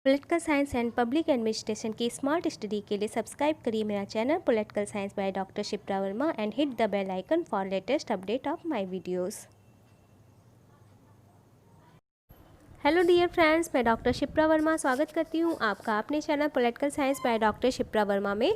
Political science and public administration की smart study के लिए सब्सक्राइब करिए मेरा channel political science by doctor Shipra Verma and hit the bell icon for latest update of my videos. Hello dear friends, मैं doctor Shipra Verma स्वागत करती हूँ आपका अपने channel political science by doctor Shipra Verma में।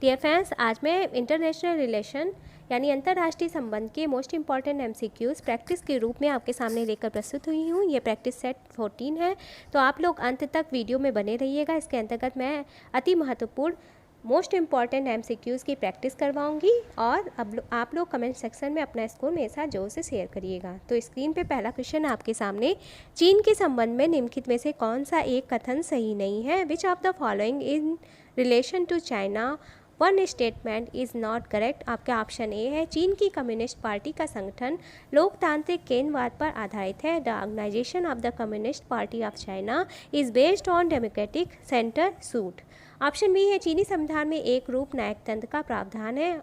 डियर फ्रेंड्स, आज मैं इंटरनेशनल रिलेशन यानी अंतर्राष्ट्रीय संबंध के मोस्ट इंपॉर्टेंट एमसीक्यूज़ प्रैक्टिस के रूप में आपके सामने लेकर प्रस्तुत हुई हूँ। ये प्रैक्टिस सेट 14 है, तो आप लोग अंत तक वीडियो में बने रहिएगा। इसके अंतर्गत मैं अति महत्वपूर्ण मोस्ट इंपॉर्टेंट एमसीक्यूज़ की प्रैक्टिस करवाऊंगी और अब आप लोग कमेंट सेक्शन में अपना स्कोर मेरे साथ जोर से शेयर करिएगा। तो स्क्रीन पे पहला क्वेश्चन आपके सामने, चीन के संबंध में निम्नलिखित में से कौन सा एक कथन सही नहीं है? Which of the following in relation to China one statement is not correct? आपका ऑप्शन ए है, चीन की कम्युनिस्ट पार्टी का संगठन लोकतांत्रिक केंद्रवाद पर आधारित है। The organization of the Communist Party of China is based on democratic centre suit. Option B है, चीनी संविधान में एक रूप न्यायिक तंत्र का प्रावधान है।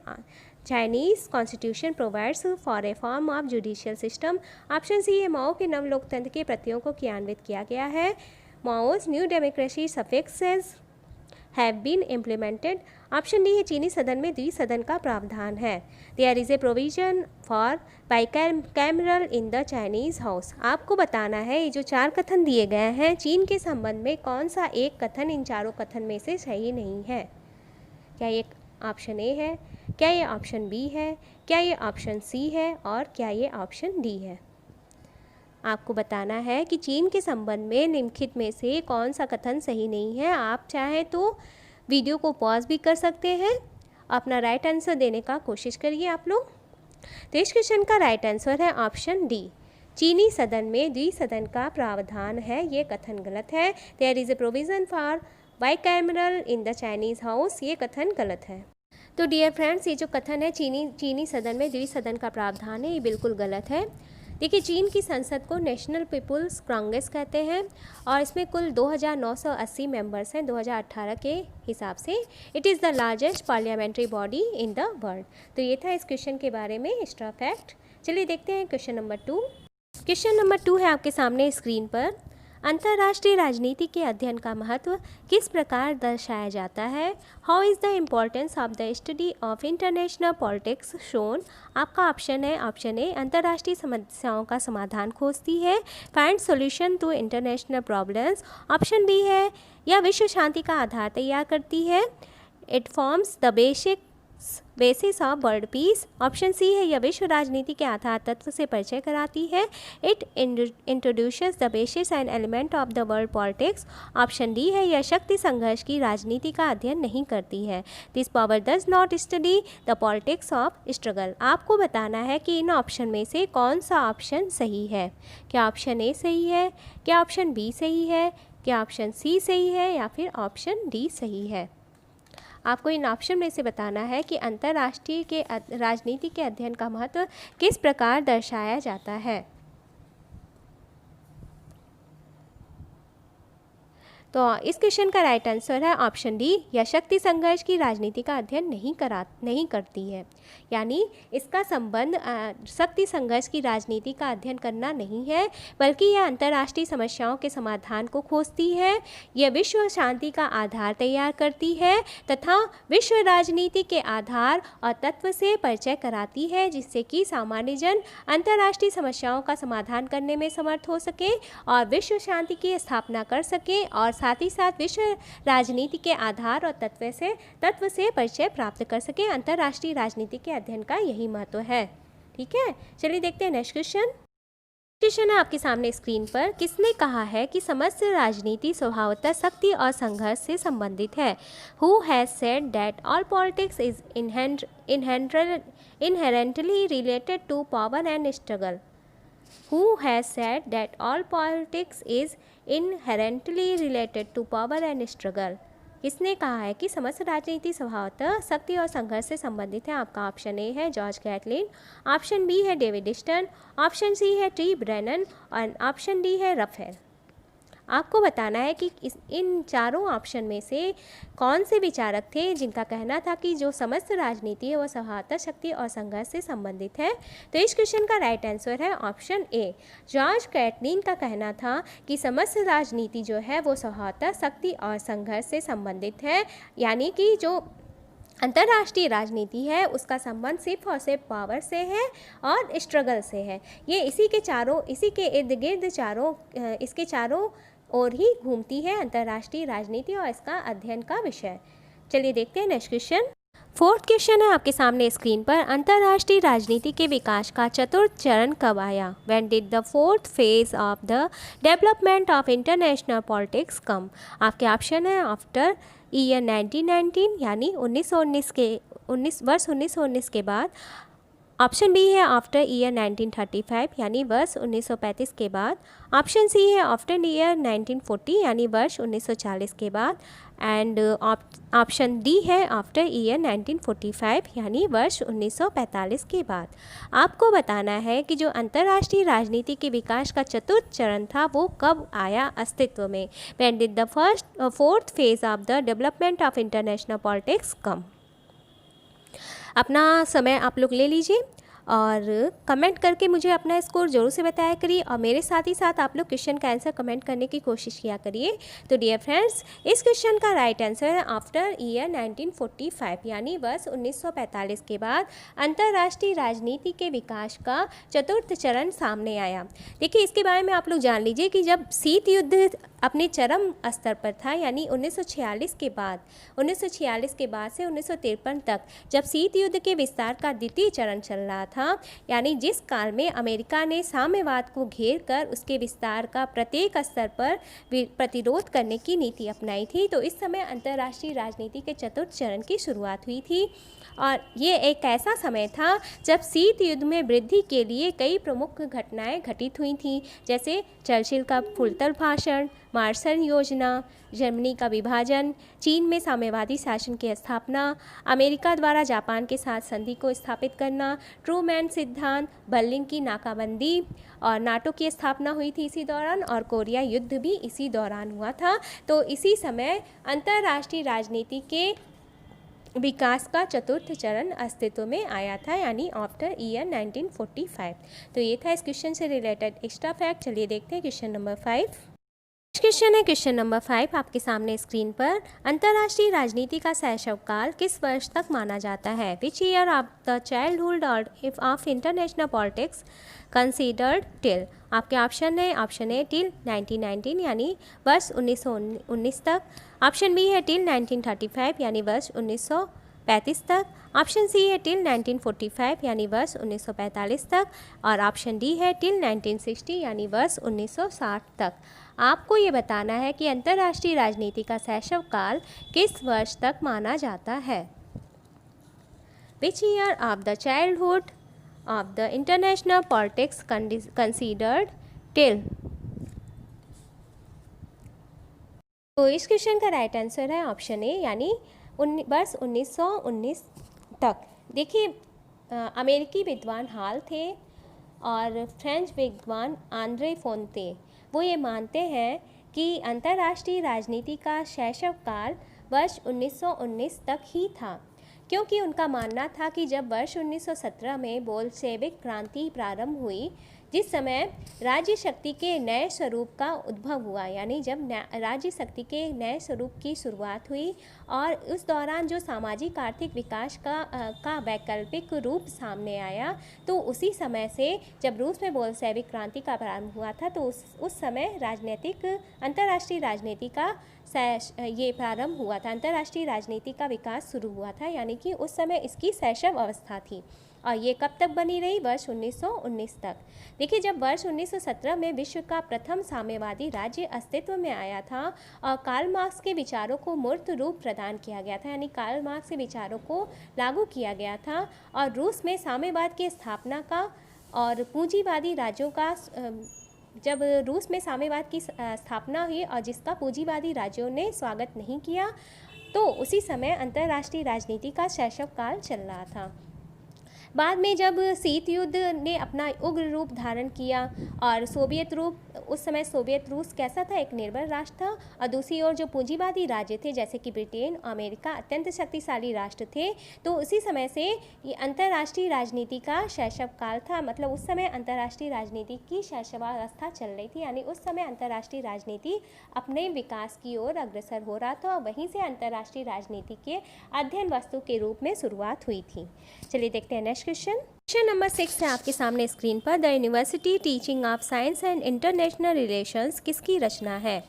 Chinese constitution provides for a form of judicial system. Option C है, माओ के नव लोकतंत्र के प्रतियों को क्रियान्वित किया गया है। Mao's new democracy suffixes have been implemented. Option D है, चीनी सदन में द्विसदन का प्रावधान है। There is a provision for bicameral in the Chinese house. आपको बताना है ये जो चार कथन दिए गए हैं चीन के संबंध में कौन सा एक कथन इन चारों कथन में से सही नहीं है? क्या ये ऑप्शन ए है, क्या ये ऑप्शन बी है, क्या ये ऑप्शन सी है और क्या ये ऑप्शन डी है? आपको बताना है कि चीन के संबंध में निम्नलिखित में से कौन सा कथन सही नहीं है। आप चाहें तो वीडियो को पॉज भी कर सकते हैं, अपना राइट आंसर देने का कोशिश करिए आप लोग। तो इस क्वेश्चन का राइट आंसर है ऑप्शन डी, चीनी सदन में द्विसदन का प्रावधान है। ये कथन गलत है। There is a provision for bicameral in the Chinese house, ये कथन गलत है। तो डियर फ्रेंड्स, ये जो कथन है चीनी सदन में द्विसदन का प्रावधान है, ये बिल्कुल गलत है। देखिए, चीन की संसद को नेशनल पीपुल्स कांग्रेस कहते हैं और इसमें कुल 2980 मेंबर्स हैं 2018 के हिसाब से। It is the largest parliamentary body in the world. तो ये था इस क्वेश्चन के बारे में एक्स्ट्रा फैक्ट। चलिए देखते हैं क्वेश्चन नंबर 2। क्वेश्चन नंबर 2 है आपके सामने स्क्रीन पर, अंतर्राष्ट्रीय राजनीति के अध्ययन का महत्व किस प्रकार दर्शाया जाता है? How is the importance of the study of international politics shown? आपका ऑप्शन है ऑप्शन ए, अंतर्राष्ट्रीय समस्याओं का समाधान खोजती है। Find solution to international problems. Option B है, यह विश्व शांति का आधार तैयार करती है। It forms the basis of world peace. Option C है, यह विश्व राजनीति के आधार तत्व से परिचय कराती है। It introduces the basis and element of the world politics. Option D है, यह शक्ति संघर्ष की राजनीति का अध्ययन नहीं करती है। This power does not study the politics of struggle. आपको बताना है कि इन ऑप्शन में से कौन सा ऑप्शन सही है। क्या ऑप्शन ए सही है, क्या ऑप्शन बी सही है, क्या ऑप्शन सी सही है या फिर ऑप्शन डी सही है? आपको इन ऑप्शन में से बताना है कि अंतर्राष्ट्रीय के राजनीति के अध्ययन का महत्व किस प्रकार दर्शाया जाता है। तो इस क्वेश्चन का राइट आंसर है ऑप्शन डी, यह शक्ति संघर्ष की राजनीति का अध्ययन नहीं करती है। यानी इसका संबंध शक्ति संघर्ष की राजनीति का अध्ययन करना नहीं है, बल्कि यह अंतर्राष्ट्रीय समस्याओं के समाधान को खोजती है। यह विश्व शांति का आधार तैयार करती है तथा विश्व राजनीति के आधार और तत्व से परिचय कराती है, जिससे कि सामान्य जन अंतर्राष्ट्रीय समस्याओं का समाधान करने में समर्थ हो सके और विश्व शांति की स्थापना कर सके और साथ ही साथ विश्व राजनीति के आधार और तत्व से परिचय प्राप्त कर सके। अंतर्राष्ट्रीय राजनीति के अध्ययन का यही महत्व है। ठीक है, चलिए देखते हैं नेक्स्ट क्वेश्चन। क्वेश्चन है आपके सामने स्क्रीन पर, किसने कहा है कि समस्त राजनीति स्वभावतः शक्ति और संघर्ष से संबंधित है? Who has said that all politics is inherently related to power and struggle? Who has said that all politics is inherently related to power and struggle? किसने कहा है कि समस्त राजनीति स्वभावतः शक्ति और संघर्ष से संबंधित है? आपका ऑप्शन ए है जॉर्ज कैटलिन, ऑप्शन बी है डेविड स्टर्न, ऑप्शन सी है टी ब्रेनन और ऑप्शन डी है रफेल। आपको बताना है कि इन चारों ऑप्शन में से कौन से विचारक थे जिनका कहना था कि जो समस्त राजनीति है वह सौहार्द, शक्ति और संघर्ष से संबंधित है। तो इस क्वेश्चन का राइट आंसर है ऑप्शन ए। जॉर्ज कैटलिन का कहना था कि समस्त राजनीति जो है वो सौहार्द, शक्ति और संघर्ष से संबंधित है, यानी कि जो अंतर्राष्ट्रीय राजनीति है उसका संबंध सिर्फ और सिर्फ पावर से है और स्ट्रगल से है। ये इसी के इर्द गिर्द इसके चारों ओर ही घूमती है अंतर्राष्ट्रीय राजनीति और इसका अध्ययन का विषय। चलिए देखते हैं नेक्स्ट क्वेश्चन। फोर्थ क्वेश्चन है आपके सामने स्क्रीन पर। अंतर्राष्ट्रीय राजनीति के विकास का चतुर्थ चरण कब आया? When did the fourth phase of the development of international politics come? आपके ऑप्शन है आफ्टर ईयर 1919 यानी 1919 के बाद। ऑप्शन बी है आफ्टर ईयर 1935 यानी वर्ष 1935 के बाद। ऑप्शन सी है आफ्टर ईयर 1940 यानी वर्ष 1940 के बाद। एंड ऑप्शन डी है आफ्टर ईयर 1945 यानी वर्ष 1945 के बाद। आपको बताना है कि जो अंतर्राष्ट्रीय राजनीति के विकास का चतुर्थ चरण था वो कब आया अस्तित्व में? When did the fourth phase of the development of international politics come? अपना समय आप लोग ले लीजिए और कमेंट करके मुझे अपना स्कोर ज़रूर से बताया करिए और मेरे साथ ही साथ आप लोग क्वेश्चन का आंसर कमेंट करने की कोशिश किया करिए। तो डियर फ्रेंड्स, इस क्वेश्चन का राइट आंसर है आफ्टर ईयर 1945 यानी वर्ष 1945 के बाद अंतर्राष्ट्रीय राजनीति के विकास का चतुर्थ चरण सामने आया। देखिए, इसके बारे में आप लोग जान लीजिए कि जब शीत युद्ध अपने चरम स्तर पर था यानी 1946 के बाद से 1953 तक जब शीत युद्ध के विस्तार का द्वितीय चरण चल रहा था, यानी जिस काल में अमेरिका ने साम्यवाद को घेर कर उसके विस्तार का प्रत्येक स्तर पर प्रतिरोध करने की नीति अपनाई थी, तो इस समय अंतर्राष्ट्रीय राजनीति के चतुर्थ चरण की शुरुआत हुई थी। और ये एक ऐसा समय था जब शीत युद्ध में वृद्धि के लिए कई प्रमुख घटनाएं घटित हुई थीं, जैसे चर्चिल का फुलतल भाषण, मार्शल योजना, जर्मनी का विभाजन, चीन में साम्यवादी शासन की स्थापना, अमेरिका द्वारा जापान के साथ संधि को स्थापित करना, ट्रूमैन सिद्धांत, बर्लिन की नाकाबंदी और नाटो की स्थापना हुई थी इसी दौरान, और कोरिया युद्ध भी इसी दौरान हुआ था। तो इसी समय अंतर्राष्ट्रीय राजनीति के विकास का चतुर्थ चरण अस्तित्व में आया था यानी आफ्टर ईयर 1945। तो ये था इस क्वेश्चन से रिलेटेड एक्स्ट्रा फैक्ट। चलिए देखते हैं क्वेश्चन नंबर 5। क्वेश्चन है क्वेश्चन नंबर 5 आपके सामने स्क्रीन पर। अंतर्राष्ट्रीय राजनीति का शैशवकाल किस वर्ष तक माना जाता है? Which year of the childhood of international politics considered till? आपके ऑप्शन है ऑप्शन ए टिल 1919 यानी वर्ष 1919 तक। ऑप्शन बी है टिल 1935 यानी वर्ष 1935 तक। ऑप्शन सी है टिल 1945 यानी वर्ष 1945 तक। और ऑप्शन डी है टिल 1960 यानी वर्ष 1960 तक। आपको ये बताना है कि अंतर्राष्ट्रीय राजनीति का शैशवकाल किस वर्ष तक माना जाता है। Which year of the childhood of the international politics considered till? तो इस क्वेश्चन का राइट आंसर है ऑप्शन ए यानी वर्ष 1919 तक। देखिए, अमेरिकी विद्वान हाल थे और फ्रेंच विद्वान आंद्रे फोन्ते वो ये मानते हैं कि अंतर्राष्ट्रीय राजनीति का शैशवकाल वर्ष 1919 तक ही था, क्योंकि उनका मानना था कि जब वर्ष 1917 में बोल्शेविक क्रांति प्रारंभ हुई, जिस समय राज्य शक्ति के नए स्वरूप का उद्भव हुआ, यानी जब राज्य शक्ति के नए स्वरूप की शुरुआत हुई और उस दौरान जो सामाजिक आर्थिक विकास का वैकल्पिक रूप सामने आया, तो उसी समय से जब रूस में बोल्शेविक क्रांति का प्रारंभ हुआ था, तो उस समय अंतर्राष्ट्रीय राजनीति का ये प्रारंभ हुआ था, अंतर्राष्ट्रीय राजनीति का विकास शुरू हुआ था, यानी कि उस समय इसकी शैशव अवस्था थी। और ये कब तक बनी रही? वर्ष 1919 तक। देखिए, जब वर्ष 1917 में विश्व का प्रथम साम्यवादी राज्य अस्तित्व में आया था और कार्ल मार्क्स के विचारों को मूर्त रूप प्रदान किया गया था, यानी कार्ल मार्क्स के विचारों को लागू किया गया था, और रूस में साम्यवाद की स्थापना का और पूंजीवादी राज्यों का जब रूस में साम्यवाद की स्थापना हुई और जिसका पूंजीवादी राज्यों ने स्वागत नहीं किया, तो उसी समय अंतर्राष्ट्रीय राजनीति का शैशवकाल चल रहा था। बाद में जब शीत युद्ध ने अपना उग्र रूप धारण किया और सोवियत रूप, उस समय सोवियत रूस कैसा था, एक निर्बल राष्ट्र था, और दूसरी ओर जो पूंजीवादी राज्य थे जैसे कि ब्रिटेन, अमेरिका अत्यंत शक्तिशाली राष्ट्र थे। तो उसी समय से ये अंतर्राष्ट्रीय राजनीति का शैशव काल था, मतलब उस समय अंतर्राष्ट्रीय राजनीति की शैशवावस्था चल रही थी, यानी उस समय अंतर्राष्ट्रीय राजनीति अपने विकास की ओर अग्रसर हो रहा था और वहीं से अंतर्राष्ट्रीय राजनीति के अध्ययन वस्तु के रूप में शुरुआत हुई थी। चलिए देखते हैं नेक्स्ट क्वेश्चन। क्वेश्चन नंबर 6 है आपके सामने स्क्रीन पर। The university teaching of science and international relations किसकी रचना है?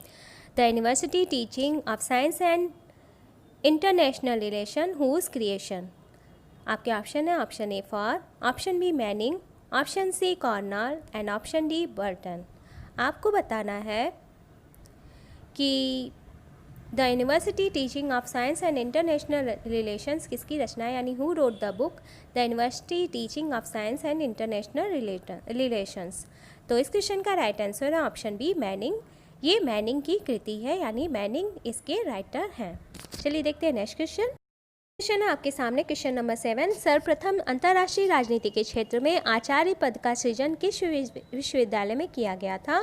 The university teaching of science and international relation whose creation? आपके ऑप्शन है option A for, option B Manning, option C Cornell and option D Burton. आपको बताना है कि the university teaching of science and international relations किसकी रचना है, यानी who wrote the book the university teaching of science and international relations. तो इस क्वेश्चन का राइट आंसर है ऑप्शन बी मैनिंग। ये मैनिंग की कृति है, यानी मैनिंग इसके राइटर हैं। चलिए देखते हैं नेक्स्ट क्वेश्चन। क्वेश्चन है आपके सामने क्वेश्चन नंबर 7। सर्वप्रथम अंतर्राष्ट्रीय राजनीति के क्षेत्र में आचार्य पद का सृजन किस विश्वविद्यालय में किया गया था?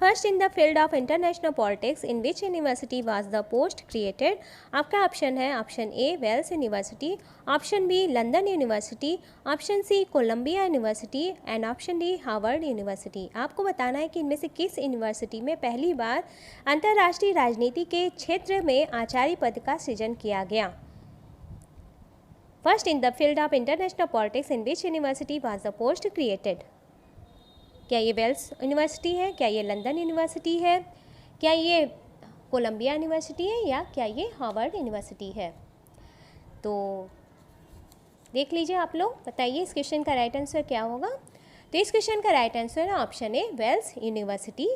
First in the field of international politics in which university was the post created? आपका ऑप्शन है option A Wales university, option B London university, option C Columbia university and option D Harvard university. आपको बताना है कि इनमें से किस university में पहली बार अंतर्राष्ट्रीय राजनीति के क्षेत्र में आचार्य पद का सृजन किया गया। First in the field of international politics in which university was the post created? क्या ये वेल्स यूनिवर्सिटी है, क्या ये लंदन यूनिवर्सिटी है, क्या ये कोलंबिया यूनिवर्सिटी है, या क्या ये हार्वर्ड यूनिवर्सिटी है? तो देख लीजिए आप लोग, बताइए इस क्वेश्चन का राइट आंसर क्या होगा। तो इस क्वेश्चन का राइट आंसर है ऑप्शन ए वेल्स यूनिवर्सिटी।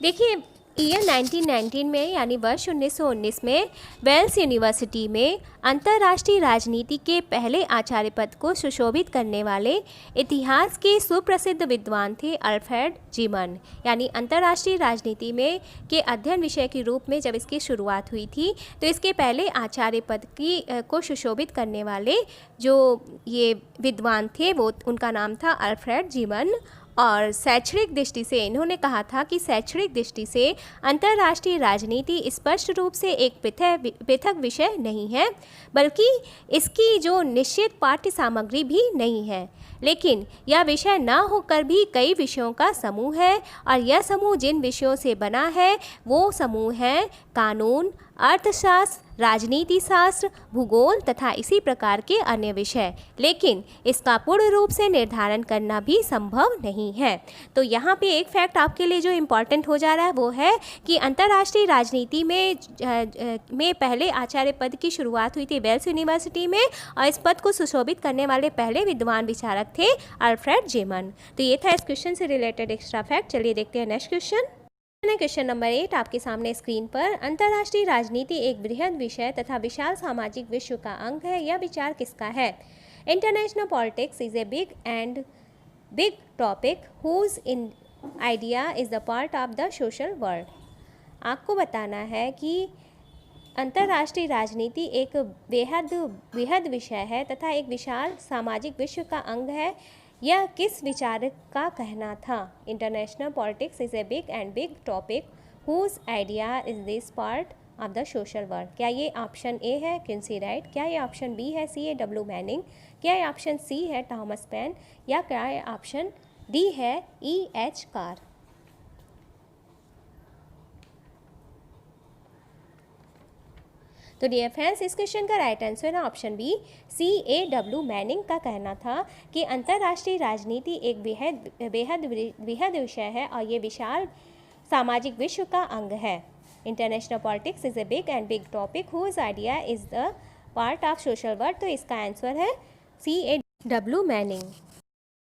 देखिए ईयर 1919 में यानी वर्ष 1919 में वेल्स यूनिवर्सिटी में अंतर्राष्ट्रीय राजनीति के पहले आचार्य पद को सुशोभित करने वाले इतिहास के सुप्रसिद्ध विद्वान थे अल्फ्रेड जीमन। यानी अंतर्राष्ट्रीय राजनीति में के अध्ययन विषय के रूप में जब इसकी शुरुआत हुई थी तो इसके पहले आचार्य पद को सुशोभित करने वाले जो ये विद्वान थे वो उनका नाम था अल्फ्रेड जीमन। और शैक्षणिक दृष्टि से इन्होंने कहा था कि शैक्षणिक दृष्टि से अंतर्राष्ट्रीय राजनीति स्पष्ट रूप से एक पृथक विषय नहीं है, बल्कि इसकी जो निश्चित पाठ्य सामग्री भी नहीं है, लेकिन यह विषय न होकर भी कई विषयों का समूह है। और यह समूह जिन विषयों से बना है वो समूह है कानून, अर्थशास्त्र, राजनीति शास्त्र, भूगोल तथा इसी प्रकार के अन्य विषय, लेकिन इसका पूर्ण रूप से निर्धारण करना भी संभव नहीं है। तो यहाँ पे एक फैक्ट आपके लिए जो इम्पॉर्टेंट हो जा रहा है वो है कि अंतर्राष्ट्रीय राजनीति में पहले आचार्य पद की शुरुआत हुई थी वेल्स यूनिवर्सिटी में, और इस पद को सुशोभित करने वाले पहले विद्वान विचारक थे अल्फ्रेड जीमन। तो ये था इस क्वेश्चन से रिलेटेड एक्स्ट्रा फैक्ट। चलिए देखते हैं नेक्स्ट क्वेश्चन। क्वेश्चन नंबर 8 आपके सामने स्क्रीन पर। अंतर्राष्ट्रीय राजनीति एक बृहद विषय तथा विशाल सामाजिक विश्व का अंग है, यह विचार किसका है? International politics is a big topic who's in idea is the part of the social world. आपको बताना है कि अंतर्राष्ट्रीय राजनीति एक बेहद विषय है तथा एक विशाल सामाजिक विश्व का अंग है, यह किस विचारक का कहना था? International politics is a big topic whose idea is this part of the social world. क्या ये ऑप्शन ए है क्विंसी राइट, क्या ये ऑप्शन बी है C.A.W. मैनिंग, क्या ये ऑप्शन सी है थॉमस पेन, या क्या ये ऑप्शन डी है E.H. कार? तो डियर फ्रेंड्स इस क्वेश्चन का राइट आंसर है ऑप्शन बी C.A.W. मैनिंग का कहना था कि अंतर्राष्ट्रीय राजनीति एक बेहद विषय है और ये विशाल सामाजिक विश्व का अंग है। International politics is a big topic whose idea is the part of social world. तो इसका आंसर है C.A.W. मैनिंग।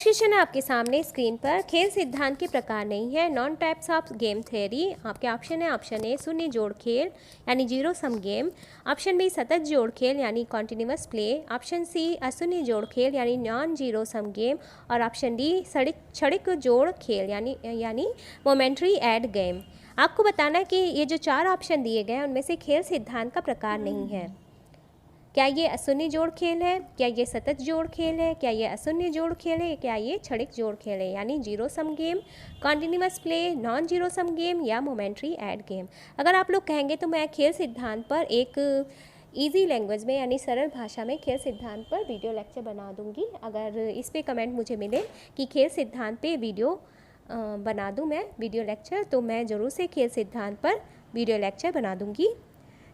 क्वेश्चन है आपके सामने स्क्रीन पर। खेल सिद्धांत के प्रकार नहीं है, non types of game theory. आपके ऑप्शन है ऑप्शन ए शून्य जोड़ खेल यानी zero sum game, option B सतत जोड़ खेल यानी कॉन्टिन्यूअस प्ले, ऑप्शन सी अशून्य जोड़ खेल यानी नॉन जीरो सम गेम, और ऑप्शन डी क्षणिक जोड़ खेल यानी मोमेंट्री एड गेम। आपको बताना है कि ये जो चार ऑप्शन दिए गए हैं उनमें से खेल सिद्धांत का प्रकार नहीं है। क्या ये अशून्य जोड़ खेल है, क्या ये सतत जोड़ खेल है, क्या ये अशून्य जोड़ खेल है, क्या ये क्षणिक जोड़ खेल है, यानी zero sum game, continuous play, non zero sum game या मोमेंट्री ऐड गेम। अगर आप लोग कहेंगे तो मैं खेल सिद्धांत पर एक ईजी लैंग्वेज में यानी सरल भाषा में खेल सिद्धांत पर वीडियो लेक्चर बना दूंगी। अगर इस पे कमेंट मुझे मिले कि खेल सिद्धांत पे वीडियो बना दूं मैं वीडियो लेक्चर, तो मैं ज़रूर से खेल सिद्धांत पर वीडियो लेक्चर बना दूंगी।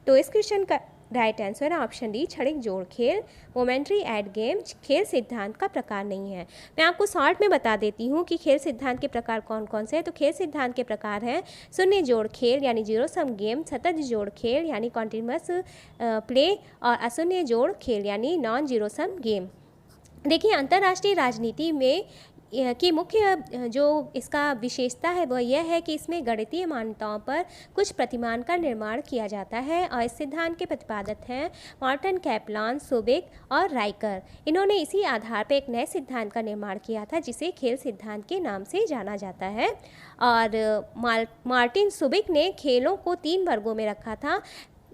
तो इस क्वेश्चन का राइट आंसर है ऑप्शन डी, क्षणिक जोड़ खेल। मोमेंट्री ऐड गेम खेल सिद्धांत का प्रकार नहीं है। मैं आपको शॉर्ट में बता देती हूँ कि खेल सिद्धांत के प्रकार कौन कौन से हैं। तो खेल सिद्धांत के प्रकार हैं शून्य जोड़ खेल यानी जीरो सम गेम, सतत जोड़ खेल यानी कॉन्टिन्यूस प्ले, और अशून्य जोड़ खेल यानी नॉन जीरो सम गेम। देखिए, अंतर्राष्ट्रीय राजनीति में की मुख्य जो इसका विशेषता है वह यह है कि इसमें गणितीय मान्यताओं पर कुछ प्रतिमान का निर्माण किया जाता है, और इस सिद्धांत के प्रतिपादक हैं मॉर्टन, कैपलान, सुबिक और राइकर। इन्होंने इसी आधार पर एक नए सिद्धांत का निर्माण किया था जिसे खेल सिद्धांत के नाम से जाना जाता है। और मार्टिन सुबिक ने खेलों को 3 वर्गों में रखा था।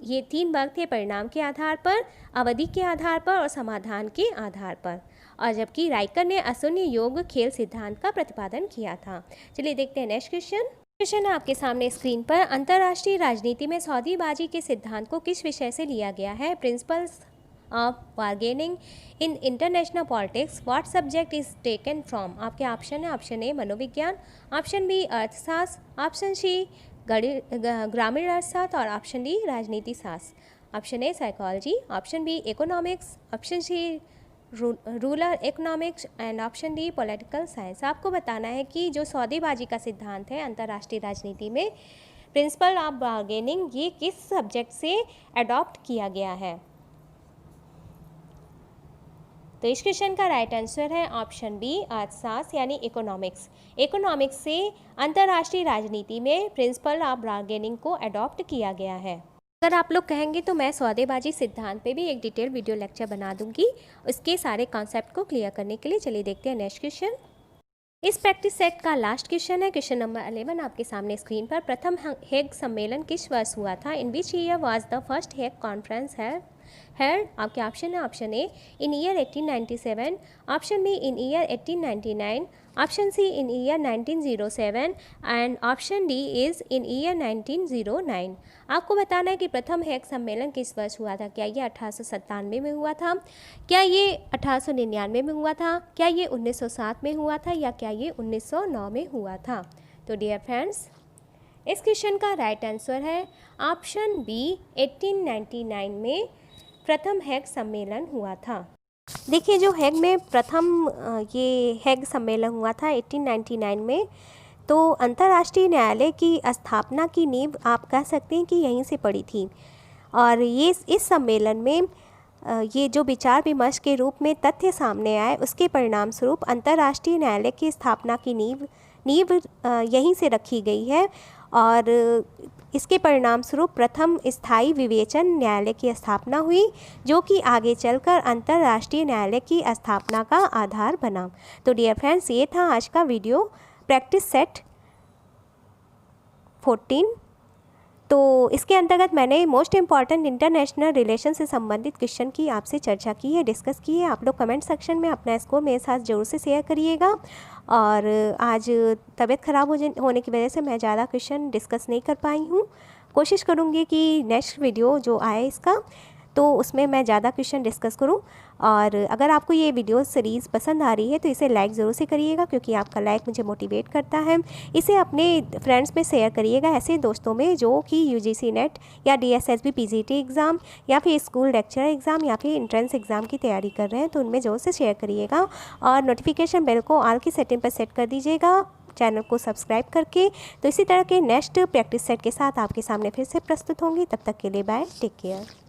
ये 3 वर्ग थे परिणाम के आधार पर, अवधि के आधार पर और समाधान के आधार पर, और जबकि राइकर ने अशून्य योग खेल सिद्धांत का प्रतिपादन किया था। चलिए देखते हैं नेक्स्ट क्वेश्चन है आपके सामने स्क्रीन पर। अंतर्राष्ट्रीय राजनीति में सौदेबाजी के सिद्धांत को किस विषय से लिया गया है? Principles of bargaining in international politics. What subject is taken from? आपके ऑप्शन है ऑप्शन ए मनोविज्ञान, ऑप्शन बी अर्थशास्त्र, ऑप्शन सी ग्रामीण अर्थशास्त्र और ऑप्शन डी राजनीति शास्त्र। Option A psychology, option B economics, option C rural economics and option D political science. आपको बताना है कि जो सौदेबाजी का सिद्धांत है अंतर्राष्ट्रीय राजनीति में, प्रिंसिपल ऑफ बार्गेनिंग, ये किस सब्जेक्ट से अडॉप्ट किया गया है? तो इस क्वेश्चन का राइट आंसर है ऑप्शन बी अर्थशास्त्र यानी इकोनॉमिक्स। इकोनॉमिक्स से अंतर्राष्ट्रीय राजनीति में प्रिंसिपल ऑफ बार्गेनिंग को अडॉप्ट किया गया है। अगर आप लोग कहेंगे तो मैं सौदेबाजी सिद्धांत पे भी एक डिटेल वीडियो लेक्चर बना दूंगी उसके सारे कॉन्सेप्ट को क्लियर करने के लिए। चलिए देखते हैं नेक्स्ट क्वेश्चन। इस प्रैक्टिस सेट का लास्ट क्वेश्चन है क्वेश्चन नंबर 11 आपके सामने स्क्रीन पर। प्रथम हेग सम्मेलन किस वर्ष हुआ था? In which year was the first Hague conference held? आपके ऑप्शन है option A in year 1897, option B in year 1899, option C in year 1907 and option D is in year 1909। आपको बताना है कि प्रथम हेग सम्मेलन किस वर्ष हुआ था। क्या ये 1897 में हुआ था, क्या ये 1899 में हुआ था, क्या ये 1907 में हुआ था, या क्या ये 1909 में हुआ था? तो डियर फ्रेंड्स, इस क्वेश्चन का राइट आंसर है ऑप्शन बी 1899 में प्रथम हेग सम्मेलन हुआ था। देखिए, जो हेग में प्रथम ये हेग सम्मेलन हुआ था 1899 में, तो अंतर्राष्ट्रीय न्यायालय की स्थापना की नींव आप कह सकते हैं कि यहीं से पड़ी थी। और ये इस सम्मेलन में ये जो विचार विमर्श के रूप में तथ्य सामने आए, उसके परिणाम स्वरूप अंतर्राष्ट्रीय न्यायालय की स्थापना की नींव यहीं से रखी गई है। और इसके परिणाम स्वरूप प्रथम स्थायी विवेचन न्यायालय की स्थापना हुई, जो कि आगे चलकर अंतर्राष्ट्रीय न्यायालय की स्थापना का आधार बना। तो डियर फ्रेंड्स, ये था आज का वीडियो प्रैक्टिस सेट 14। तो इसके अंतर्गत मैंने मोस्ट इम्पॉर्टेंट इंटरनेशनल रिलेशन से संबंधित क्वेश्चन की आपसे चर्चा की है, डिस्कस की है। आप लोग कमेंट सेक्शन में अपना स्कोर मेरे साथ ज़रूर से शेयर करिएगा। और आज तबीयत ख़राब होने की वजह से मैं ज़्यादा क्वेश्चन डिस्कस नहीं कर पाई हूँ। कोशिश करूँगी कि नेक्स्ट वीडियो जो आए इसका, तो उसमें मैं ज़्यादा क्वेश्चन डिस्कस करूं। और अगर आपको ये वीडियो सीरीज़ पसंद आ रही है तो इसे लाइक ज़रूर से करिएगा, क्योंकि आपका लाइक मुझे मोटिवेट करता है। इसे अपने फ्रेंड्स में शेयर करिएगा, ऐसे दोस्तों में जो कि यूजीसी नेट या DSSB PGT एग्ज़ाम या फिर स्कूल लेक्चरर एग्ज़ाम या फिर एंट्रेंस एग्ज़ाम की तैयारी कर रहे हैं, तो उनमें ज़रूर से शेयर करिएगा। और नोटिफिकेशन बेल को ऑल की सेटिंग पर सेट कर दीजिएगा, चैनल को सब्सक्राइब करके। तो इसी तरह के नेक्स्ट प्रैक्टिस सेट के साथ आपके सामने फिर से प्रस्तुत होंगी। तब तक के लिए बाय, टेक केयर।